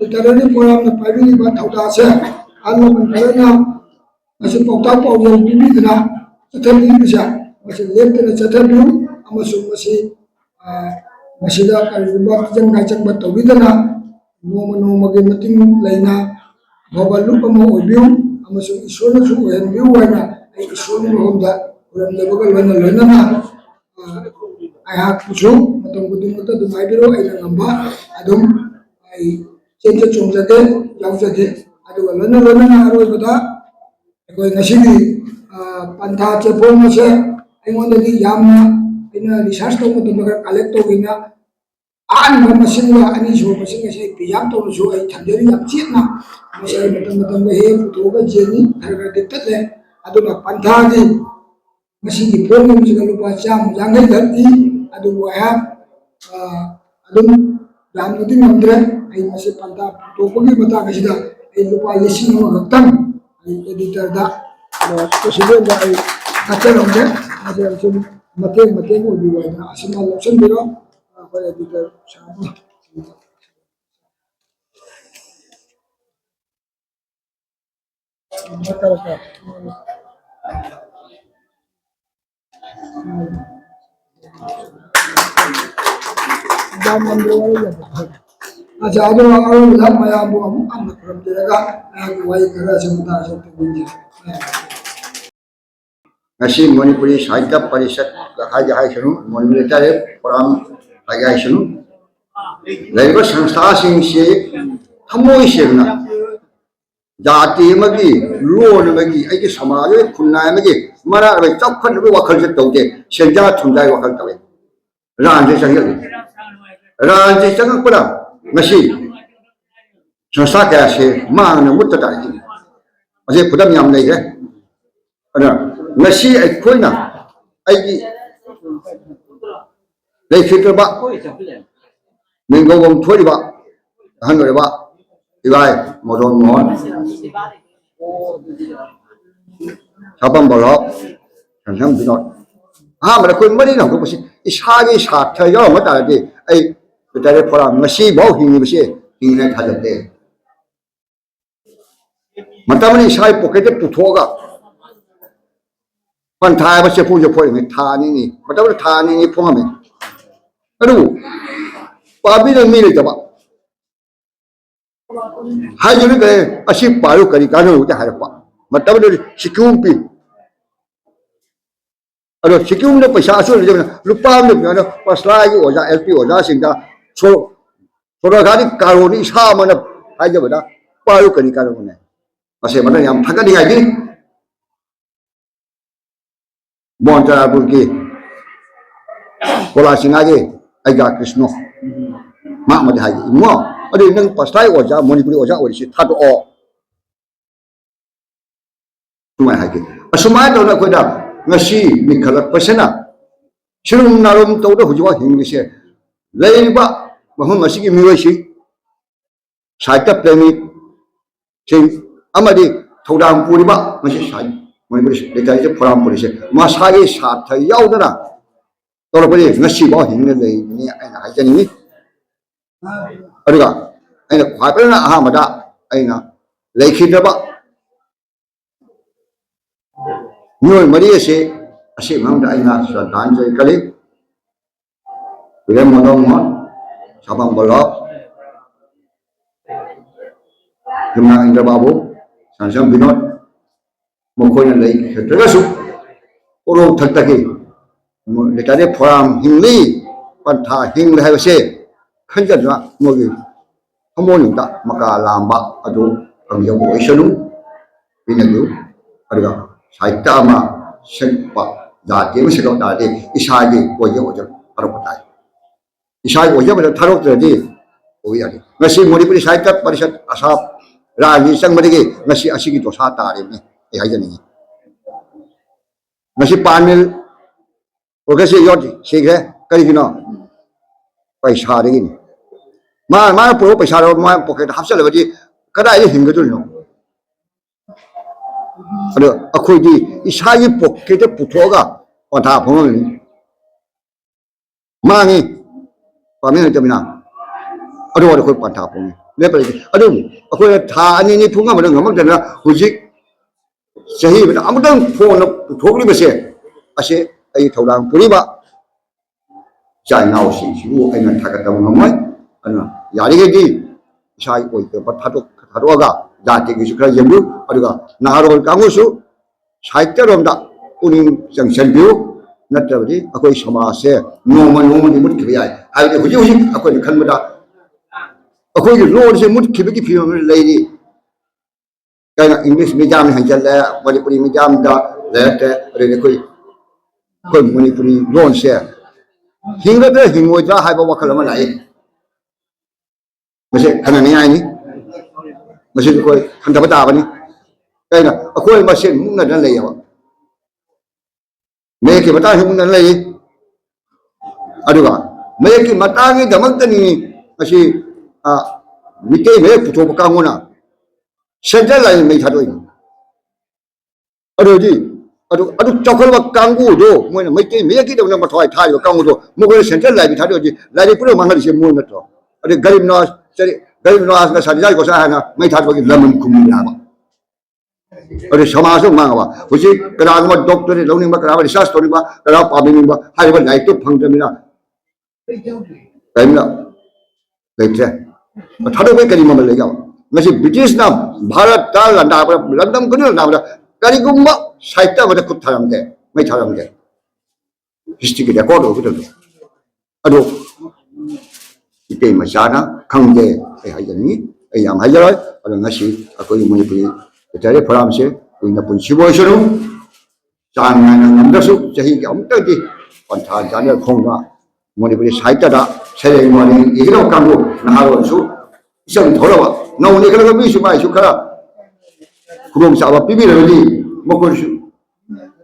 लिटरेरी फोरम पाइब थौदासे अहल खरना पौता पाउजल पीबीदना चथबीबसे लेटना चथबीउ किचन गाइचंब तौबीदना नोम नोमगे मतिंग लेना भव लुप ईश्वरनसु ओहनबिउ है ईश्वर महोम खुरमजबग लोनना अहू खुदमो चेंज चोंजगे याजगे लोनना अरोबद पंथा चेफोम से रिसर्च तौर कलेक्ट तौना अहब अनीसुब पिजाब तौर थमजरी चेतना हे पुथोग जेनी खरगदी तले पंथा की फोन लुप चाम यांगई धरती गमद्रे पंथा पुथोपी लुप लिंग एडिटर प्रेसिडेंट कचरमे मतें लौसनबीरो एडिटर अच्छा मैं खुरमजरगा वही खर मणिपुरी साहित्य परिषद मणिपुरी फोरम संस्था से थमोई सेंगना जाति लोन समाज खुनाई मरा चौखब वखल से तौदे सेंजा थुमजाई वखल तवे रान से चंगपदा संस्था क्या से मांगना मुत्त ताई खुदम याम लेगे लेखिद्रब मिंगौगम थोड़ब अहन इवाय मदन मोहन सापम बलौ संसम विनोद अहमद कोई मरी नौकबी इसागी सार्थ यौरम तारदि लिटरेरी फोरम हिंगीबसे हिंगने थाजते मतमनी साइ पॉकेट पुथोगा पंथा बसे पूजे फोई में थानी नी मतलब थानी नी फोंगा में अरु पाबी ने मी लेतबा हाय जुने गए असी पारो करी कानो उते हारपा मतलब सिक्यूम पी अरो सिक्यूम ने पैसा असो ले रुपा ने बिना पसला की ओजा एलपी ओजा सिंदा सो सोरागानी कारोनी सा मन हाय जबदा पारो करी कानो ने असे मन याम थकनी आगी बोंतरापुर की कोला सिंगागे आइगा कृष्ण मा मदे हाय इमो अरे नंग पसला ओजा मणिपुरी ओजा ओरिसि थादो ओ तुमाय हागे असुमाय तोना कोदा ngasi mikhalat pasena shirum narum tawda hujwa hinglise leiba mahum asigi miwasi saita plani sing amadi thodam puriba ngasi sai monipuri letai je phoram purise masagi satha yaudana torapuri ngasi ba hingle lei ni aina hajani ni aduga aina khwapena ahamada aina leikhidaba Nyoi Maria se asik mang da ina Sultan Jai kali William Monong mon Sabang Bolok Jumna Indra Babu Sansam Binod Mokhoy na lai khetra su oro thak ki letare forum hingli pantha hing hai se khanja na mogi amon ta maka lamba adu pangyo oisanu binagu aduga साहित्य में शिल्पा जाति में सिलो दादे इशाई वजह वजह थरों बताए इशाई वजह वजह थरों तरह वो यानी नसी मणिपुरी साहित्य परिषद असाप राजी संग मरिगे नसी असी की तो सात तारे में यह नहीं नसी पानिल प्रोग्रेस योटी सीखे करी किनो पैसा देगी मां प्रो पैसा रो मां पॉकेट हाफ चले बजी कदा ये हिंग तो नो अरे अखोदी इसाई पॉकेट पुथोगा पंथा फोंग मांगी पामिन जमिना अदो अखोय पंथा फोंग ले पर अदो अखोय था अनि नि फुंगा मदं ngमदना हुजिक सही बदा अमदं फोन पुथोगलि बसे असे अई थौदां पुरिबा चाइनाव सिंसिबु अइना थागतम ngमय अना यारिगेदि इसाई ओय के पथातो थारोगा जाति की सुखरा यमु अदुगा नारोल कांगुसु साहित्य रोमदा उनिंग जंक्शन व्यू नत्रबदि अकोई समाज से नोमा नोमा नि मुट खिबयाय हाइदे हुजि हुजि अकोई खनबदा अकोई लोन से मुट खिबकी फिल्म लेदि काना इंग्लिश मीडियम हंजल मणिपुरी मीडियम दा लेते अरे कोई कोई मणिपुरी लोन से हिंगदा हिंगोजा हाइबा वखल मा लाई मसे खननि आइनि मसे कोई खंदबा ताबनी कहीं अखोई मसेन मुंगना न लेयवा मे के बता मुंगना लेय अदुगा मे के मतांगी दमक्तनी असी मिटे मे पुथोब कांगोना सेंट्रल लाइन मे थादोइ अदुदी अदु चौखलवा कांगु दो मोइन मिटे मे के दमना मथवाई थायो कांगु दो मोगो सेंट्रल लाइन थादोजी लाइन पुरो मांगली से मोन नतो अदे गरीब नवाज का सारी को सा है ना मैं थादोगी लमन कुमी लाबा अरे समाज मांगवा हुजी कनागमा डॉक्टर लौनिंग कनागमा रिसर्च तोनिबा कना पाबिनिबा हाइबा लाइट तो फंगदमिना कैमना लेट्रे थादो बे करी ममल लेगा ngasi ब्रिटिश ना भारत ता लंडा लंदम कुन ना करिगुम्बा साहित्य बद कुत थारमदे मैं थारमदे हिस्ट्री के रिकॉर्ड हो गदो अदो इते मचाना खंगदे ए हायनी ए याम हायरय अदो ngasi अकोई मणिपुरी तेरे फराम से कोई न पुंसी बोइसरु चांग ना नंदसु चही के अमतदी पंथा जाने खोंगा मणिपुरी साहित्यदा सेरे मनि इगरो कांगो नहारोसु इसम थोरवा नौनि खलग मिसु बाइसु खरा खुरोम साबा पिबिरली मकोसु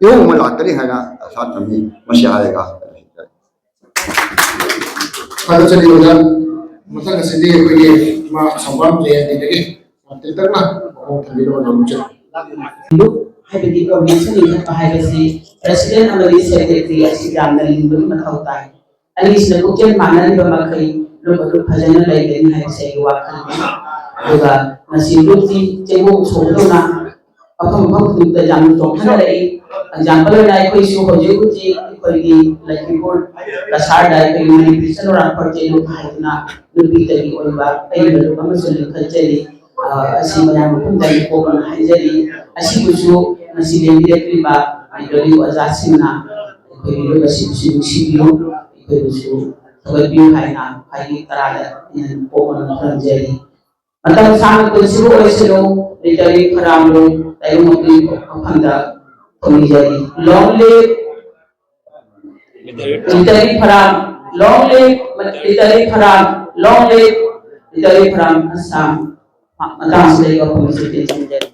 यो मला तरी हैना साथमी मसिया आएगा Kalau jadi udah, masa kesini pergi mak sambam dia lagi, nanti terna, orang tadi orang macam. Look, happy organization is a privacy. President and the secretary are still under the limit of time. And it's the good man and the Makai, ꯂꯨꯞ ꯐꯖꯅ ꯂꯩꯒꯅꯤ ꯍꯥꯏꯕꯁꯦ ꯑꯩꯒꯤ ꯋꯥꯈꯜꯅꯤ ꯑꯗꯨꯒ ꯉꯁꯤ ꯂꯨꯞꯇꯤ ꯆꯦꯡꯒꯣꯡ ꯁꯣꯛꯗꯧꯅ ꯃꯐꯝ ꯃꯐꯝ ꯈꯨꯗꯤꯡꯗ ꯌꯥꯝꯅ ꯆꯣꯡꯊꯔꯛꯏ ꯑꯦꯛꯖꯥꯝꯄꯜ ꯑꯣꯏꯅ ꯑꯩꯈꯣꯏꯁꯨ ꯍꯧꯖꯤꯛ ꯍꯧꯖꯤꯛ ꯑꯩꯈꯣꯏꯒꯤ ꯂꯩꯈꯤꯕꯣꯔ ꯀꯁꯥꯔꯗ ꯑꯩꯈꯣꯏꯒꯤ ꯃꯅꯤꯄꯨꯔꯤ ꯆꯠꯅꯣꯔꯥꯛꯄ ꯆꯦꯂꯨꯞ ꯍꯥꯏꯗꯨꯅ ꯅꯨꯄꯤꯗꯒꯤ ꯑꯣꯏꯕ ꯑꯩꯒꯤ ꯂꯨꯞ ꯑꯃꯁꯨ ꯂꯤꯡꯈꯠꯆꯔꯤ ꯑꯁꯤ ꯃꯌꯥꯝ ꯃꯐꯝꯗꯒꯤ ꯄꯣꯛꯅ ꯍꯥꯏꯖꯔꯤ ꯑꯁꯤꯕꯨꯁꯨ ꯉꯁꯤ ꯂꯦꯡꯕꯤꯔꯛꯂꯤꯕ ꯑꯩꯈꯣꯏꯒꯤ ꯑꯣꯖꯥꯁꯤꯡꯅ ꯑꯩꯈꯣꯏꯒꯤ ꯂꯨꯞ ꯑꯁꯤꯕꯨꯁꯨ ꯅꯨꯡꯁꯤꯕꯤꯌꯨ ꯑꯩꯈꯣꯏꯕꯨꯁꯨ ꯊꯧꯒꯠꯄꯤꯌꯨ ꯍꯥꯏꯅ ꯈ꯭ꯋꯥꯏꯗꯒꯤ ꯇꯔꯥꯗ ꯄꯣꯛꯅ ꯈꯨꯔꯨꯝꯖꯔꯤ ꯃꯇꯝ ꯁꯥꯡꯅ ꯄꯨꯟꯁꯤꯕ ꯑꯣꯏꯁꯅꯨ ꯂꯤꯇꯔꯤ ꯈꯔꯥꯝꯂꯨ ꯇꯥꯏꯕꯪꯄꯥꯛꯀꯤ ꯃꯐꯝꯗ ꯊꯧꯅꯤꯖꯔꯤ ꯂꯣꯡ ꯂꯤꯞ ꯂꯤꯇꯔꯤ ꯈꯔꯥꯝ ꯂꯣꯡ ꯂꯤꯞ ꯂꯤꯇꯔꯤ ꯈꯔꯥꯝ ꯂꯣꯡ ꯂꯤꯞ ꯂꯤꯇꯔꯤ ꯈꯔꯥꯝ ꯑꯁꯥꯝ ꯃꯇꯥꯡꯁꯤꯗ ꯑꯩ ꯋꯥꯐꯝ ꯑꯁꯤ ꯇꯦꯟꯁꯤꯟꯖꯔꯤ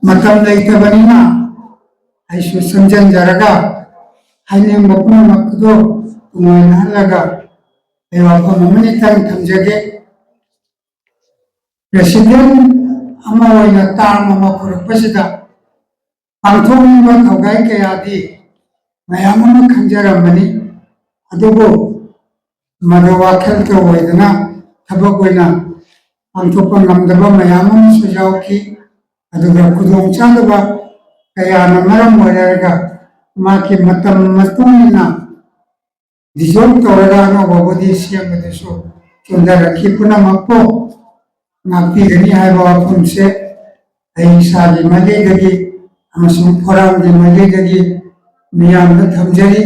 ꯃꯇꯝ ꯂꯩꯇꯕꯅꯤꯅ ꯑꯩꯁꯨ ꯁꯝꯖꯤꯟꯖꯔꯒ ꯍꯥꯏꯅꯤꯡꯕ ꯄꯨꯝꯅꯃꯛꯇꯣ ꯇꯨꯡꯑꯣꯏꯅꯍꯜꯂꯒ ꯑꯩ ꯋꯥꯐꯝ ꯑꯃꯅꯤꯇꯪ ꯊꯝꯖꯒꯦ ꯄ꯭ꯔꯦꯁꯤꯗꯦꯟ ꯑꯃ ꯑꯣꯏꯅ ꯇꯥꯔꯝ ꯑꯃ ꯄꯨꯔꯛꯄꯁꯤꯗ ꯄꯥꯡꯊꯣꯛꯅꯤꯡꯕ ꯊꯧꯒꯥꯏ ꯀꯌꯥꯗꯤ ꯃꯌꯥꯝ ꯑꯃ ꯈꯟꯖꯔꯝꯕꯅꯤ ꯑꯗꯨꯕꯨ ꯃꯗꯨ ꯋꯥꯈꯜꯇ ꯑꯣꯏꯗꯅ ꯊꯕꯛ ꯑꯣꯏꯅ ꯄꯥꯡꯊꯣꯛꯄ ꯉꯝꯗꯕ ꯃꯌꯥꯝ ꯑꯃꯁꯨ ꯌꯥꯎꯈꯤ ꯑꯗꯨꯒ ꯈꯨꯗꯣꯡꯆꯥꯗꯕ ꯀꯌꯥꯅ ꯃꯔꯝ ꯑꯣꯏꯔꯒ ꯃꯥꯒꯤ ꯃꯇꯝ ꯃꯇꯨꯡ ꯏꯟꯅ ꯗꯤꯖꯣꯜꯕ ꯇꯧꯔꯒ ꯑꯅꯧꯕ ꯕꯣꯗꯤ ꯁꯦꯝꯕꯗꯁꯨ ꯆꯣꯟꯊꯔꯛꯈꯤ ꯄꯨꯝꯅꯃꯛꯄꯨ ꯉꯥꯛꯄꯤꯒꯅꯤ ꯍꯥꯏꯕ ꯋꯥꯐꯝꯁꯦ ꯑꯩ ꯏꯁꯥꯒꯤ ꯃꯥꯏꯀꯩꯗꯒꯤ ꯑꯃꯁꯨꯡ ꯐꯣꯔꯝꯒꯤ ꯃꯥꯏꯀꯩꯗꯒꯤ ꯃꯤꯌꯥꯝꯗ ꯊꯝꯖꯔꯤ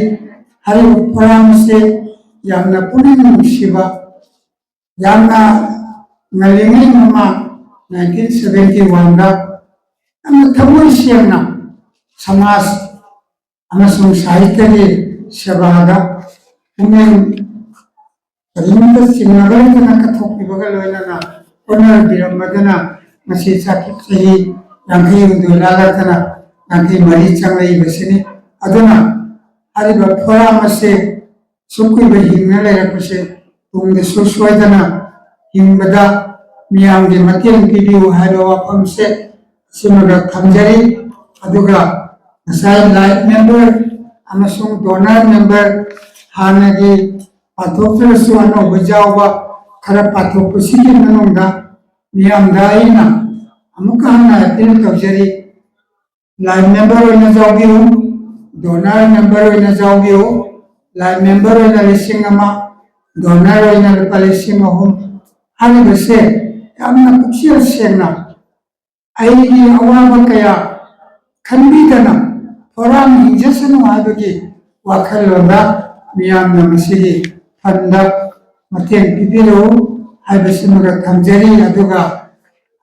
ꯍꯥꯏꯔꯤꯕ ꯐꯣꯔꯝ ꯑꯁꯤ ꯌꯥꯝꯅ ꯄꯨꯛꯅꯤꯡ ꯅꯨꯡꯁꯤꯕ ꯌꯥꯝꯅ ꯉꯜꯂꯤꯉꯩ ꯃꯃꯥꯡ 1971ꯗ ꯌꯥꯝꯅ ꯊꯃꯣꯏ ꯁꯦꯡꯅ ꯁꯃꯥꯖ ꯑꯃꯁꯨꯡ ꯁꯥꯍꯤꯇ꯭ꯌꯒꯤ ꯁꯦꯕꯥꯗ ꯄꯨꯛꯅꯤꯡ ꯀꯔꯤꯝꯇ ꯆꯤꯡꯅꯕ ꯂꯩꯇꯅ ꯀꯠꯊꯣꯛꯄꯤꯕꯒ ꯂꯣꯏꯅꯅ ꯍꯣꯠꯅꯕꯤꯔꯝꯕꯗꯨꯅ ꯉꯁꯤ ꯆꯍꯤ 50 ꯂꯥꯜꯂꯛꯇꯅ 54 ꯆꯪꯂꯛꯏꯕꯁꯤꯅꯤ ꯑꯗꯨꯅ ꯍꯥꯏꯔꯤꯕ ꯐꯣꯔꯝ ꯑꯁꯤ ꯁꯨꯝ ꯀꯨꯏꯕ ꯍꯤꯡꯅ ꯂꯩꯔꯛꯄꯁꯦ ꯇꯨꯡꯗꯁꯨ ꯁꯣꯏꯗꯅ ꯍꯤꯡꯕꯗ ꯃꯤꯌꯥꯝꯒꯤ ꯃꯇꯦꯡ ꯄꯤꯕꯤꯌꯨ ꯍꯥꯏꯕ ꯋꯥꯐꯝꯁꯦ ꯑꯁꯤꯃꯒ ꯊꯝꯖꯔꯤ ꯑꯗꯨꯒ ꯉꯁꯥꯏ ꯂꯥꯏꯠ ꯃꯦꯝꯕꯔ ꯑꯃꯁꯨꯡ ꯗꯣꯅꯔ ꯃꯦꯝꯕꯔ ꯍꯥꯟꯅꯒꯤ ꯄꯥꯊꯣꯛꯇ꯭ꯔꯁꯨ ꯑꯅꯧꯕ ꯌꯥꯎꯕ ꯈꯔ ꯄꯥꯊꯣꯛꯄꯁꯤꯒꯤ ꯃꯅꯨꯡꯗ ꯃꯤꯌꯥꯝꯗ ꯑꯩꯅ ꯑꯃꯨꯛꯀ ꯍꯟꯅ ꯑꯄꯤꯜ ꯇꯧꯖꯔꯤ ꯂꯥꯏꯠ ꯃꯦꯝꯕꯔ ꯑꯣꯏꯅ ꯌꯥꯎꯕꯤꯌꯨ ꯗꯣꯅꯔ ꯃꯦꯝꯕꯔ ꯑꯣꯏꯅ ꯌꯥꯎꯕꯤꯌꯨ ꯂꯥꯏꯠ ꯃꯦꯝꯕꯔ ꯑꯣꯏꯅ 1,000 ꯗꯣꯅꯔ ꯑꯣꯏꯅ ꯂꯨꯄꯥ 3,000 ꯍꯥꯏꯔꯤꯕꯁꯦ ꯌꯥꯝꯅ ꯄꯨꯛꯆꯦꯜ ꯁꯦꯡꯅ ꯑꯩꯒꯤ ꯑꯋꯥꯕ ꯀꯌꯥ ꯈꯟꯕꯤꯗꯅ ꯐꯣꯔꯝ ꯍꯤꯡꯖꯁꯅꯨ ꯍꯥꯏꯕꯒꯤ ꯋꯥꯈꯜꯂꯣꯟꯗ ꯃꯤꯌꯥꯝꯅ ꯃꯁꯤꯒꯤ ꯐꯟꯗ ꯃꯇꯦꯡ ꯄꯤꯕꯤꯔꯛꯎ ꯍꯥꯏꯕꯁꯤꯃꯒ ꯊꯝꯖꯔꯤ ꯑꯗꯨꯒ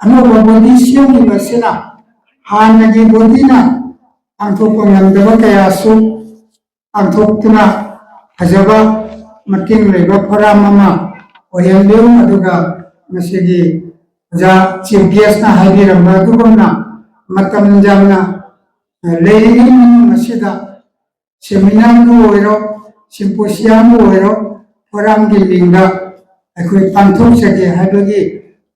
ꯑꯅꯧꯕ ꯕꯣꯗꯤ ꯁꯦꯝꯂꯤꯕꯁꯤꯅ ꯍꯥꯟꯅꯒꯤ ꯕꯣꯗꯤꯅ ꯄꯥꯡꯊꯣꯛꯄ ꯉꯝꯗꯕ ꯀꯌꯥꯁꯨ ꯄꯥꯡꯊꯣꯛꯇꯨꯅ ꯐꯖꯕ ꯃꯇꯦꯡ ꯂꯩꯕ ꯐꯣꯔꯝ ꯑꯃ ꯑꯣꯏꯍꯟꯕꯤꯌꯨ ꯑꯗꯨꯒ ꯉꯁꯤꯒꯤ ꯑꯣꯖꯥ ꯆꯤꯐ ꯒꯦꯁꯅ ꯍꯥꯏꯕꯤꯔꯝꯕ ꯑꯗꯨꯒꯨꯝꯅ ꯃꯇꯝ ꯌꯥꯝꯅ ꯂꯩꯔꯤꯉꯩ ꯃꯅꯨꯡ ꯑꯁꯤꯗ ꯁꯦꯃꯤꯅꯥꯔꯕꯨ ꯑꯣꯏꯔꯣ ꯁꯤꯝꯄꯣꯁꯤꯌꯝꯕꯨ ꯑꯣꯏꯔో ꯐꯣꯔꯝꯒꯤ ꯃꯤꯡꯗ ꯑꯩꯈꯣꯏ ꯄꯥꯡꯊꯣꯛꯆꯒꯦ ꯍꯥꯏꯕꯒꯤ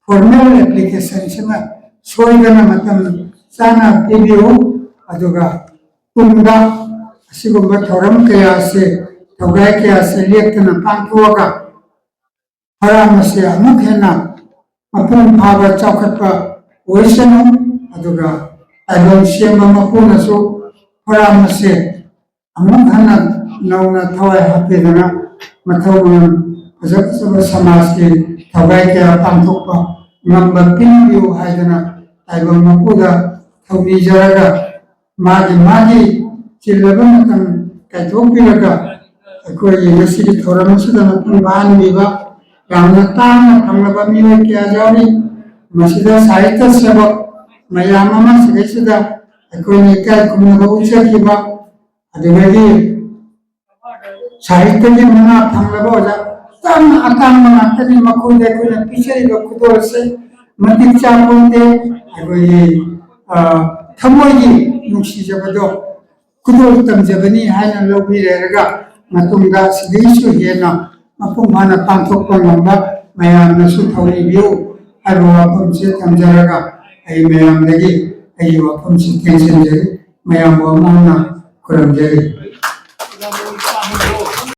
ꯐꯣꯔꯃꯦꯜ ꯑꯦꯄ꯭ꯂꯤꯀꯦꯁꯟꯁꯤꯃ ꯁꯣꯏꯗꯅ ꯃꯇꯝ ꯆꯥꯅ ꯄꯤꯕꯤꯌꯨ ꯑꯗꯨꯒ ꯇꯨꯡꯗ ꯑꯁꯤꯒꯨꯝꯕ ꯊꯧꯔꯝ ꯀꯌꯥ ꯑꯁꯤ ꯊꯧꯒꯥꯏ ꯀꯌꯥ ꯑꯁꯤ ꯂꯦꯞꯇꯅ ꯄꯥꯡꯊꯣꯛꯑꯒ ꯐꯣꯔꯝ ꯑꯁꯤ ꯑꯃꯨꯛ ꯍꯦꯟꯅ ꯃꯄꯨꯡ ꯐꯥꯕ ꯆꯥꯎꯈꯠꯄ ꯑꯣꯏꯁꯅꯨ ꯑꯗꯨꯒ ꯇꯥꯏꯕꯪ ꯁꯦꯝꯕ ꯃꯄꯨꯅꯁꯨ ꯐꯣꯔꯝ ꯑꯁꯤ ꯑꯃꯨꯛ ꯍꯟꯅ ꯅꯧꯅ ꯊꯋꯥꯏ ꯍꯥꯞꯄꯤꯗꯨꯅ ꯃꯊꯧ ꯃꯉꯝ ꯐꯖ ꯐꯖꯕ ꯁꯃꯥꯖꯀꯤ ꯊꯧꯒꯥꯏ ꯀꯌꯥ ꯄꯥꯡꯊꯣꯛꯄ ꯉꯝꯕ ꯄꯤꯕꯤꯌꯨ ꯍꯥꯏꯗꯅ ꯇꯥꯏꯕꯪ ꯃꯄꯨꯗ ꯊꯧꯅꯤꯖꯔꯒ ꯃꯥꯒꯤ ꯆꯤꯜꯂꯕ ꯃꯇꯝ ꯀꯥꯏꯊꯣꯛꯄꯤꯔꯒ ꯑꯩꯈꯣꯏꯒꯤ ꯉꯁꯤꯒꯤ ꯊꯧꯔꯝ ꯑꯁꯤꯗ ꯃꯄꯨꯡ ꯐꯥꯍꯟꯕꯤꯕ ꯌꯥꯝꯅ ꯇꯥꯡꯅ ꯐꯪꯂꯕ ꯃꯤꯑꯣꯏ ꯀꯌꯥ ꯌꯥꯎꯔꯤ ꯃꯁꯤꯗ ꯁꯥꯍꯤꯇ꯭ꯌ ꯁꯦꯕꯛ ꯃꯌꯥꯝ ꯑꯃ ꯁꯤꯗꯩꯁꯤꯗ ꯑꯩꯈꯣꯏꯅ ꯏꯀꯥꯏ ꯈꯨꯝꯅꯕ ꯎꯠꯆꯈꯤꯕ ꯑꯗꯨꯗꯒꯤ ꯁꯥꯍꯤꯇ꯭ꯌꯒꯤ ꯃꯅꯥ ꯐꯪꯂꯕ ꯑꯣꯖꯥ ꯌꯥꯝꯅ ꯑꯇꯥꯡꯕ ꯉꯥꯛꯇꯅꯤ ꯃꯈꯣꯏꯗ ꯑꯩꯈꯣꯏꯅ ꯄꯤꯖꯔꯤꯕ ꯈꯨꯗꯣꯜ ꯑꯁꯤ ꯃꯇꯤꯛ ꯆꯥꯄꯣꯟꯇꯦ ꯑꯩꯈꯣꯏꯒꯤ ꯊꯃꯣꯏꯒꯤ ꯅꯨꯡꯁꯤꯖꯕꯗꯣ ꯈꯨꯗꯣꯜ ꯇꯝꯖꯕꯅꯤ ꯍꯥꯏꯅ ꯂꯧꯕꯤꯔꯒ ꯃꯇꯨꯡꯗ ꯁꯤꯗꯩꯁꯨ ꯍꯦꯟꯅ ꯃꯄꯨꯡ ꯐꯥꯅ ꯄꯥꯡꯊꯣꯛꯄ ꯉꯝꯕ ꯃꯌꯥꯝꯅꯁꯨ ꯊꯧꯅꯤꯕꯤꯌꯨ ꯍꯥꯏꯕ ꯋꯥꯐꯝꯁꯤ ꯊꯝꯖꯔꯒ ꯑꯩ ꯃꯌꯥꯝꯗꯒꯤ ꯑꯩꯒꯤ ꯋꯥꯐꯝꯁꯤ ꯇꯦꯟꯁꯤꯟꯖꯔꯤ ꯃꯌꯥꯝꯕꯨ ꯑꯃꯨꯛ ꯍꯟꯅ ꯈꯨꯔꯨꯝꯖꯔꯤ